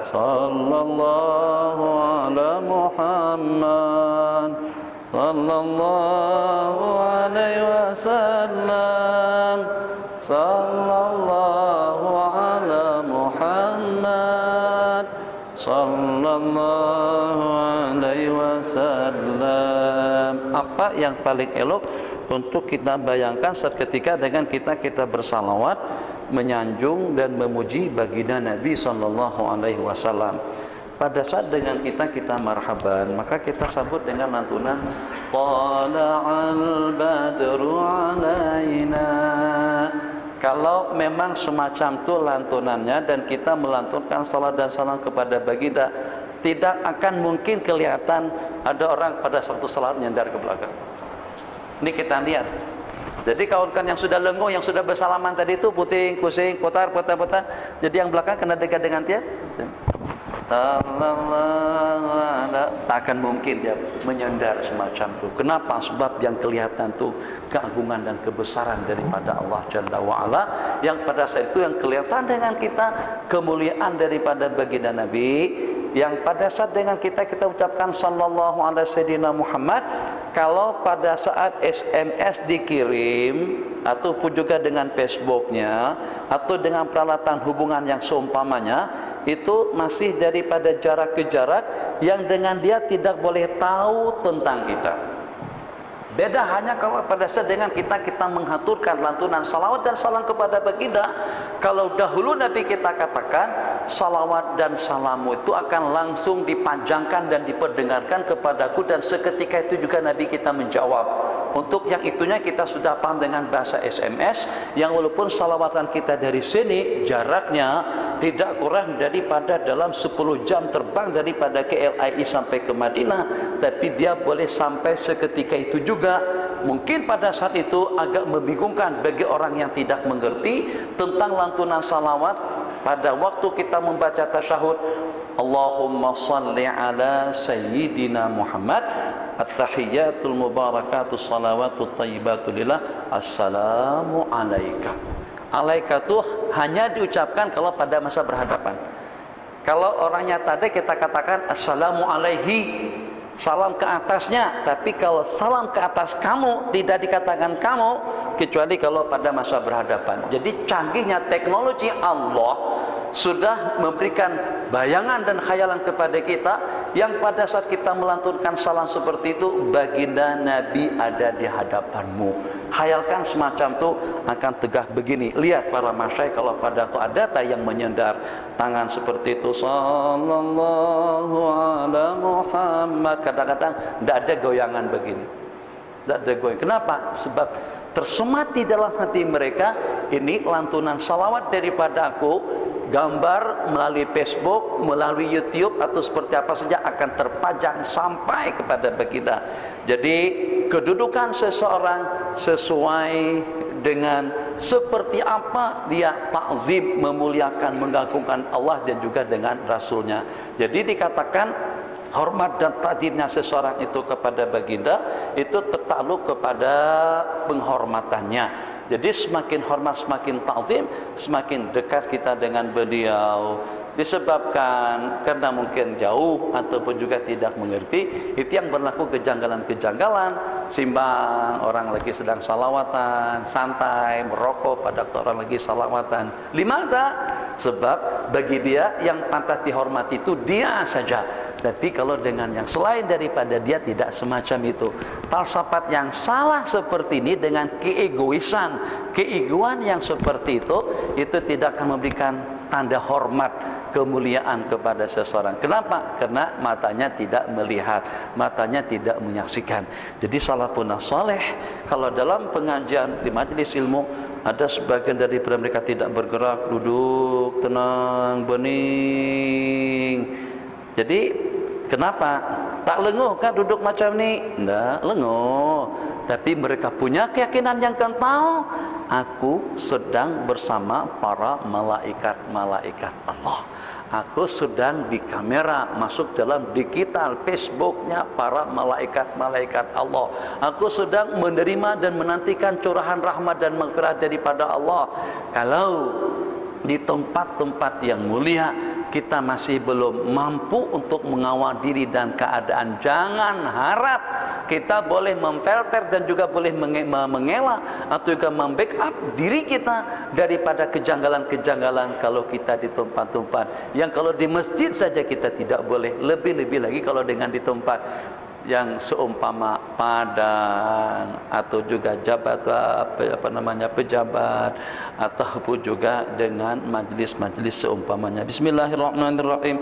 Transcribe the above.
sallallahu ala Muhammad, sallallahu alaihi wasallam, sallallahu ala Muhammad, sallallahu alaihi wasallam. Apa yang paling elok untuk kita bayangkan seketika dengan kita bersalawat, menyanjung dan memuji baginda Nabi sallallahu alaihi wasallam. Pada saat dengan kita marhaban, maka kita sambut dengan lantunan Tala'al badru alaina. Kalau memang semacam itu lantunannya dan kita melantunkan salat dan salam kepada baginda, tidak akan mungkin kelihatan ada orang pada satu salat nyandar ke belakang. Ini kita lihat. Jadi kawan-kawan yang sudah lenguh, yang sudah bersalaman tadi itu pusing, putar. Jadi yang belakang kena dekat dengan dia. Tak akan mungkin dia menyandar semacam itu. Kenapa? Sebab yang kelihatan itu keagungan dan kebesaran daripada Allah Jalla wa'ala. Yang pada saat itu yang kelihatan dengan kita kemuliaan daripada baginda Nabi. Yang pada saat dengan kita ucapkan sallallahu alaihi sayyidina Muhammad. Kalau pada saat SMS dikirim ataupun juga dengan Facebooknya atau dengan peralatan hubungan yang seumpamanya, itu masih daripada jarak ke jarak yang dengan dia tidak boleh tahu tentang kita. Beda hanya kalau pada saat dengan kita menghaturkan lantunan salawat dan salam kepada baginda. Kalau dahulu Nabi kita katakan salawat dan salammu itu akan langsung dipanjangkan dan diperdengarkan kepadaku, dan seketika itu juga Nabi kita menjawab. Untuk yang itunya kita sudah paham dengan bahasa SMS, yang walaupun salawatan kita dari sini jaraknya tidak kurang daripada dalam 10 jam terbang daripada KLII sampai ke Madinah, tapi dia boleh sampai seketika itu juga. Mungkin pada saat itu agak membingungkan bagi orang yang tidak mengerti tentang lantunan salawat pada waktu kita membaca tasyahud. Allahumma salli ala sayyidina Muhammad, at-tahiyyatul mubarakatus salawatut thayyibatu lillah, assalamu alaika. Alaika itu hanya diucapkan kalau pada masa berhadapan. Kalau orangnya tadi kita katakan assalamu alaihi, salam ke atasnya. Tapi kalau salam ke atas kamu tidak dikatakan kamu, kecuali kalau pada masa berhadapan. Jadi canggihnya teknologi, Allah sudah memberikan bayangan dan khayalan kepada kita, yang pada saat kita melantunkan salam seperti itu, baginda Nabi ada di hadapanmu. Khayalkan semacam itu akan tegak begini. Lihat para masyayikh kalau pada itu ada yang menyandar tangan seperti itu, sallallahu ala Muhammad, kadang-kadang tidak ada goyangan begini, tidak ada goyang. Kenapa? Sebab tersemat di dalam hati mereka, ini lantunan salawat daripada aku. Gambar melalui Facebook, melalui YouTube atau seperti apa saja akan terpajang sampai kepada baginda. Jadi kedudukan seseorang sesuai dengan seperti apa dia takzim, memuliakan, mengagungkan Allah dan juga dengan Rasulnya. Jadi dikatakan hormat dan takdirnya seseorang itu kepada baginda itu tertakluk kepada penghormatannya. Jadi semakin hormat, semakin ta'zim, semakin dekat kita dengan beliau. Disebabkan karena mungkin jauh ataupun juga tidak mengerti, itu yang berlaku kejanggalan-kejanggalan, simbang orang lagi sedang salawatan, santai, merokok pada orang lagi salawatan. Limada? Sebab bagi dia yang pantas dihormati itu dia saja. Tapi kalau dengan yang selain daripada dia tidak semacam itu. Falsafat yang salah seperti ini dengan keegoisan, keegoan yang seperti itu tidak akan memberikan tanda hormat, kemuliaan kepada seseorang. Kenapa? Karena matanya tidak melihat, matanya tidak menyaksikan. Jadi salafun saleh kalau dalam pengajian di majelis ilmu ada sebagian daripada mereka tidak bergerak, duduk tenang, bening. Jadi kenapa? Tak lenguh kan duduk macam ni? Tidak lenguh. Tapi mereka punya keyakinan yang kental. Aku sedang bersama para malaikat-malaikat Allah. Aku sedang di kamera, masuk dalam digital Facebooknya para malaikat-malaikat Allah. Aku sedang menerima dan menantikan curahan rahmat dan maghfirah daripada Allah. Kalau di tempat-tempat yang mulia kita masih belum mampu untuk mengawal diri dan keadaan, jangan harap kita boleh memfilter dan juga boleh mengelak atau juga membackup diri kita daripada kejanggalan-kejanggalan kalau kita di tempat-tempat yang kalau di masjid saja kita tidak boleh, lebih-lebih lagi kalau dengan di tempat yang seumpama padang atau juga pejabat ataupun juga dengan majlis-majlis seumpamanya. Bismillahirrahmanirrahim.